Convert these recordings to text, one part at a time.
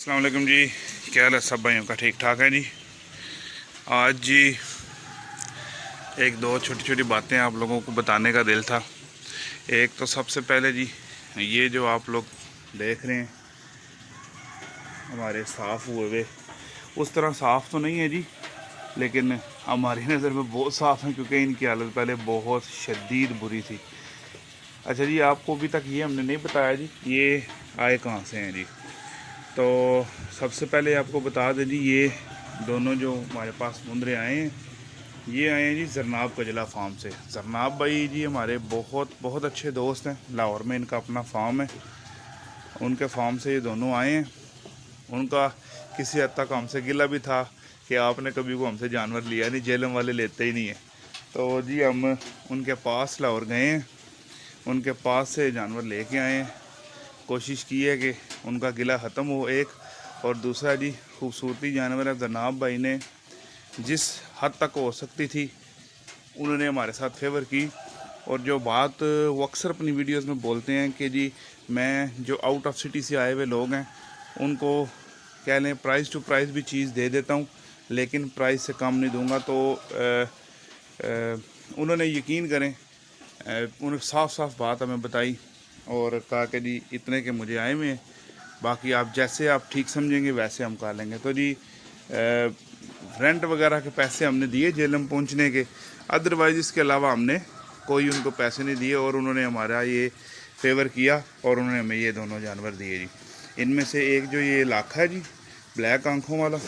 अस्सलाम वालेकुम जी, क्या हाल है सब भाइयों का? ठीक ठाक है जी। आज जी एक दो छोटी छोटी बातें आप लोगों को बताने का दिल था। एक तो सबसे पहले जी, ये जो आप लोग देख रहे हैं हमारे साफ़ हुए हुए, उस तरह साफ़ तो नहीं है जी, लेकिन हमारी नज़र में बहुत साफ़ हैं क्योंकि इनकी हालत पहले बहुत शदीद बुरी थी। अच्छा जी, आपको अभी तक ये हमने नहीं बताया जी ये आए कहाँ से हैं जी। तो सबसे पहले आपको बता दें जी, ये दोनों जो हमारे पास मुंदरे आए हैं, ये आए हैं जी जरनाब कजला फार्म से। जरनाब भाई जी हमारे बहुत बहुत अच्छे दोस्त हैं, लाहौर में इनका अपना फार्म है। उनके फार्म से ये दोनों आए हैं। उनका किसी हद तक हमसे गिला भी था कि आपने कभी को हमसे जानवर लिया नहीं, जेलम वाले लेते ही नहीं है। तो जी हम उनके पास लाहौर गए हैं, उनके पास से जानवर लेके आए हैं। कोशिश की है कि उनका गिला ख़त्म हो, एक। और दूसरा जी, खूबसूरती जानवर है। जनाब भाई ने जिस हद तक हो सकती थी उन्होंने हमारे साथ फेवर की। और जो बात वो अक्सर अपनी वीडियोस में बोलते हैं कि जी मैं जो आउट ऑफ सिटी से आए हुए लोग हैं उनको कह लें प्राइस टू प्राइस भी चीज़ दे देता हूँ, लेकिन प्राइस से कम नहीं दूंगा। तो उन्होंने यकीन करें, उन्होंने साफ साफ बात हमें बताई और कहा कि जी इतने के मुझे आए हुए हैं, बाकी आप जैसे आप ठीक समझेंगे वैसे हम कर लेंगे। तो जी रेंट वगैरह के पैसे हमने दिए जेलम पहुंचने के, अदरवाइज़ इसके अलावा हमने कोई उनको पैसे नहीं दिए। और उन्होंने हमारा ये फेवर किया और उन्होंने हमें ये दोनों जानवर दिए जी। इनमें से एक जो ये लाखा है जी, ब्लैक आंखों वाला,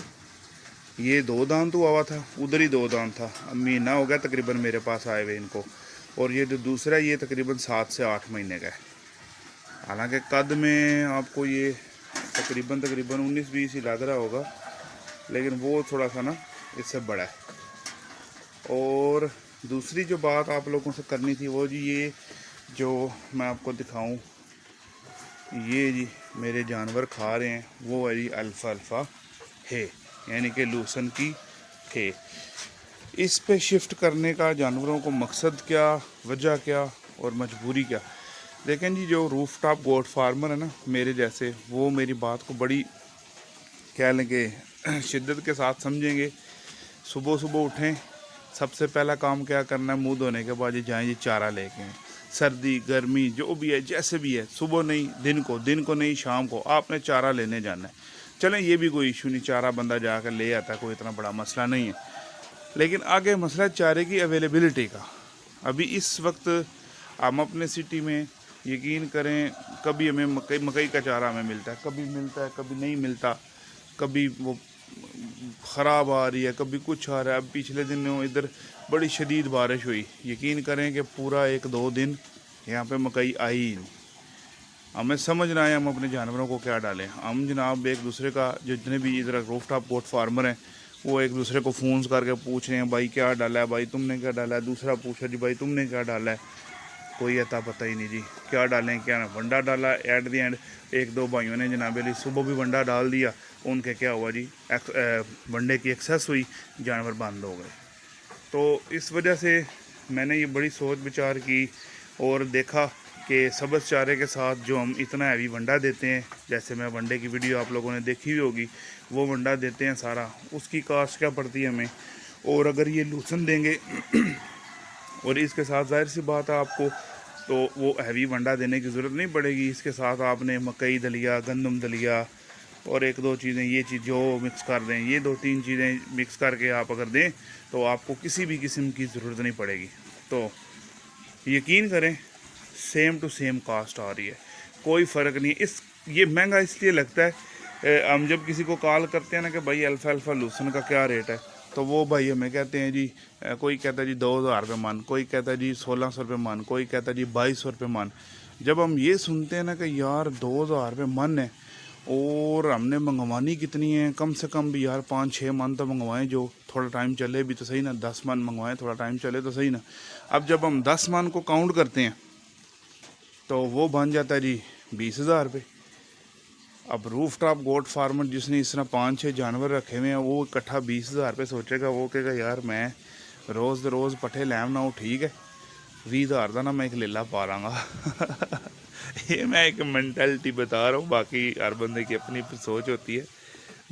ये 2 दांत हुआ हुआ था, उधर ही 2 दांत था। अब महीना हो गया तकरीबन मेरे पास आए हुए इनको। और ये जो दूसरा, ये तकरीबन 7 से 8 महीने का है। हालांकि कद में आपको ये तकरीबन 19-20 ही लग रहा होगा, लेकिन वो थोड़ा सा ना इससे बड़ा है। और दूसरी जो बात आप लोगों से करनी थी वो जी, ये जो मैं आपको दिखाऊं, ये जी मेरे जानवर खा रहे हैं वो है जी अल्फ़ा है, यानी कि लूसन की है। इस पे शिफ्ट करने का जानवरों को मकसद क्या, वजह क्या और मजबूरी क्या? देखें जी, जो रूफ टॉप गोट फार्मर है ना मेरे जैसे, वो मेरी बात को बड़ी कह लें कि शिद्दत के साथ समझेंगे। सुबह सुबह उठें, सबसे पहला काम क्या करना है, मुँह धोने के बाद ये जाएँ जी चारा लेके आएँ। सर्दी गर्मी जो भी है, जैसे भी है, सुबह नहीं दिन को नहीं शाम को आपने चारा लेने जाना है। चलें, ये भी कोई इशू नहीं, चारा बंदा जाकर ले आता है, कोई इतना बड़ा मसला नहीं है। लेकिन आगे मसला चारे की अवेलेबिलिटी का। अभी इस वक्त हम अपने सिटी में, यकीन करें, कभी हमें मकई का चारा हमें मिलता है, कभी नहीं मिलता, कभी वो ख़राब आ रही है, कभी कुछ आ रहा है। अब पिछले दिनों इधर बड़ी शदीद बारिश हुई, यकीन करें कि पूरा 1-2 दिन यहाँ पे मकई आई ही नहीं। हमें समझ ना आए हम अपने जानवरों को क्या डालें। हम जनाब एक दूसरे का, जितने भी इधर रूफ टॉप गोट फार्मर हैं, वो एक दूसरे को फ़ोन करके पूछ रहे हैं, भाई क्या डाला है, भाई तुमने क्या डाला है। दूसरा पूछा जी भाई तुमने क्या डाला है। कोई अता पता ही नहीं जी, क्या डालें क्या ना। वंडा डाला एट दी एंड, 1-2 भाइयों ने जनाब अली सुबह भी वंडा डाल दिया, उनके क्या हुआ जी, वंडे की एक्सेस हुई, जानवर बंद हो गए। तो इस वजह से मैंने ये बड़ी सोच विचार की और देखा कि सब्ज़ चारे के साथ जो हम इतना हैवी वंडा देते हैं, जैसे मैं वंडे की वीडियो आप लोगों ने देखी हुई होगी, वो वंडा देते हैं सारा, उसकी कास्ट क्या पड़ती है हमें। और अगर ये लूसन देंगे और इसके साथ जाहिर सी बात है आपको तो वो हैवी वंडा देने की ज़रूरत नहीं पड़ेगी। इसके साथ आपने मकई दलिया, गंदम दलिया और 1-2 चीज़ें, ये चीज़ जो मिक्स कर दें, ये 2-3 चीज़ें मिक्स करके आप अगर दें तो आपको किसी भी किस्म की ज़रूरत नहीं पड़ेगी। तो यकीन करें, सेम टू सेम कास्ट आ रही है, कोई फ़र्क नहीं है। ये महंगा इसलिए लगता है, हम जब किसी को कॉल करते हैं ना कि भाई अल्फ़ा लूसन का क्या रेट है, तो वो भाई हमें कहते हैं जी, कोई कहता है जी 2,000 रुपये मन, कोई कहता है जी 1,600 रुपये मन, कोई कहता है जी 2,200 रुपये मन। जब हम ये सुनते हैं ना कि यार 2,000 रुपये मन है और हमने मंगवानी कितनी है, कम से कम भी यार 5-6 मन तो मंगवाएं, जो थोड़ा टाइम चले भी तो सही ना, 10 मन मंगवाएं, थोड़ा टाइम चले तो सही ना। अब जब हम 10 मन को काउंट करते हैं तो वो बन जाता है जी 20,000 रुपये। अब रूफ टॉप गोट फार्मर जिसने इस तरह 5-6 जानवर रखे हुए हैं, वो इकट्ठा 20,000 रुपये सोचेगा, वो कहेगा यार मैं रोज़ रोज़ पट्ठे लैम ना हो, ठीक है 20,000 का ना मैं एक लेला पा लाँगा ये मैं एक मेंटालिटी बता रहा हूँ, बाकी हर बंदे की अपनी सोच होती है।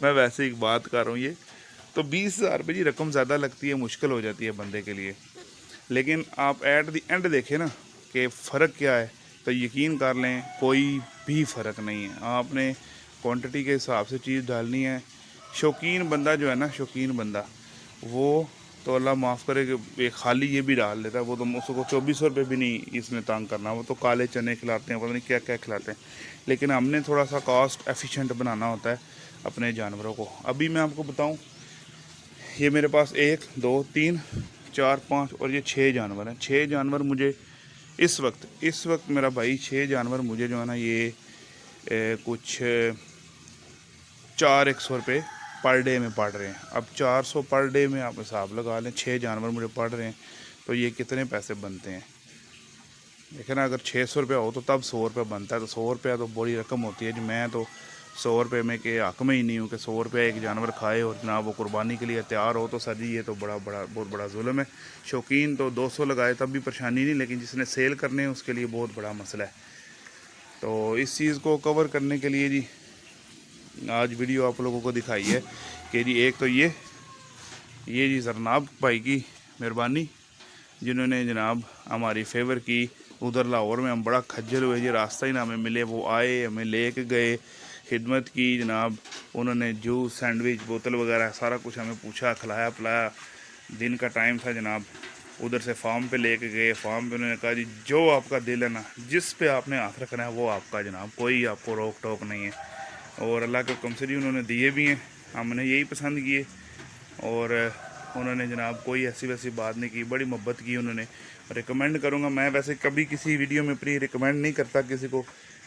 मैं वैसे एक बात कर रहा हूँ ये। तो 20,000 रुपये जी रकम ज़्यादा लगती है, मुश्किल हो जाती है बंदे के लिए। लेकिन आप एट द एंड देखें ना कि फ़र्क क्या है, तो यकीन कर लें कोई भी फ़र्क नहीं है। आपने क्वांटिटी के हिसाब से चीज़ डालनी है। शौकीन बंदा जो है ना, शौकीन बंदा, वो तो अल्लाह माफ़ करे कि खाली ये भी डाल लेता है। वो तो उसको 2400 रुपये भी नहीं इसमें तंग करना, वो तो काले चने खिलाते हैं, पता नहीं क्या क्या खिलाते हैं। लेकिन हमने थोड़ा सा कॉस्ट एफिशिएंट बनाना होता है अपने जानवरों को। अभी मैं आपको बताऊं, ये मेरे पास 1 2 3 4 5 और ये 6 जानवर हैं। 6 जानवर मुझे इस वक्त मेरा भाई 6 जानवर मुझे जो है ना ये कुछ 400 रुपये पर डे में पड़ रहे हैं। अब 400 पर डे में आप हिसाब लगा लें, 6 जानवर मुझे पड़ रहे हैं तो ये कितने पैसे बनते हैं। देखें ना, अगर 600 रुपया हो तो तब 100 रुपया बनता है। तो 100 रुपया तो बड़ी रकम होती है जी। मैं तो 100 रुपये में के हक़ में ही नहीं हूँ कि 100 रुपया एक जानवर खाए और जनाब वो कुर्बानी के लिए तैयार हो। तो सर जी ये तो बहुत बड़ा जुल्म है। शौकीन तो 200 लगाए तब भी परेशानी नहीं, लेकिन जिसने सेल करने हैं उसके लिए बहुत बड़ा मसला है। तो इस चीज़ को कवर करने के लिए जी आज वीडियो आप लोगों को दिखाई है कि जी एक तो ये जी जरनाब भाई की मेहरबानी, जिन्होंने जनाब हमारी फेवर की। उधर लाहौर में हम बड़ा खज्जल हुए जी, रास्ता ही ना हमें मिले। वो आए, हमें ले के गए, खिदमत की जनाब। उन्होंने जूस, सैंडविच, बोतल वगैरह सारा कुछ हमें पूछा, खिलाया पिलाया। दिन का टाइम था जनाब, उधर से फार्म पे लेके गए। फार्म पे उन्होंने कहा जी जो आपका दिल है ना, जिस पे आपने हाथ रखना है वो आपका जनाब, कोई आपको रोक टोक नहीं है। और अल्लाह के हुक्म से जी उन्होंने दिए भी हैं, हमने यही पसंद किए। और उन्होंने जनाब कोई ऐसी वैसी बात नहीं की, बड़ी मोहब्बत की उन्होंने। रिकमेंड करूँगा, मैं वैसे कभी किसी वीडियो में प्री रिकमेंड नहीं करता किसी को,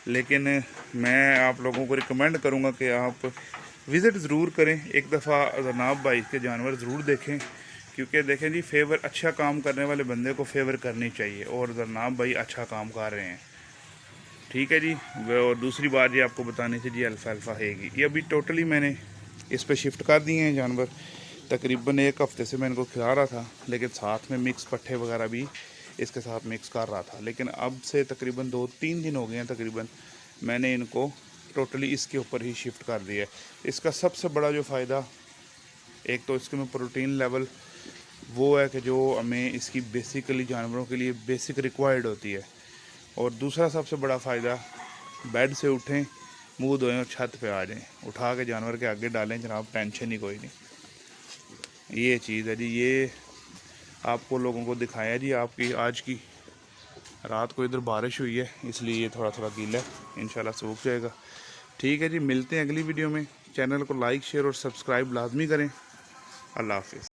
लेकिन मैं आप लोगों को रिकमेंड करूँगा कि आप विज़िट ज़रूर करें, एक दफ़ा जनाब भाई के जानवर ज़रूर देखें। क्योंकि देखें जी, फेवर अच्छा काम करने वाले बंदे को फेवर करनी चाहिए, और जनाब भाई अच्छा काम कर रहे हैं। ठीक है जी। और दूसरी बात ये आपको बतानी थी जी, अल्फ़ा हैगी ये अभी टोटली मैंने इस पे शिफ्ट कर दिए हैं जानवर। तकरीबन 1 हफ़्ते से मैं इनको खिला रहा था, लेकिन साथ में मिक्स पट्ठे वगैरह भी इसके साथ मिक्स कर रहा था। लेकिन अब से तकरीबन 2-3 दिन हो गए हैं तकरीबन, मैंने इनको टोटली इसके ऊपर ही शिफ्ट कर दिया है। इसका सबसे बड़ा जो फ़ायदा, एक तो इसके में प्रोटीन लेवल वो है कि जो हमें इसकी बेसिकली जानवरों के लिए बेसिक रिक्वायर्ड होती है। और दूसरा सबसे बड़ा फ़ायदा, बेड से उठें, मुंह धोएं और छत पे आ जाएं, उठा के जानवर के आगे डालें जनाब, टेंशन ही कोई नहीं। ये चीज़ है जी, ये आपको लोगों को दिखाया जी। आपकी आज की रात को इधर बारिश हुई है, इसलिए ये थोड़ा थोड़ा गीला है, इंशाल्लाह सूख जाएगा। ठीक है जी, मिलते हैं अगली वीडियो में। चैनल को लाइक, शेयर और सब्सक्राइब लाजमी करें। अल्लाह हाफिज़।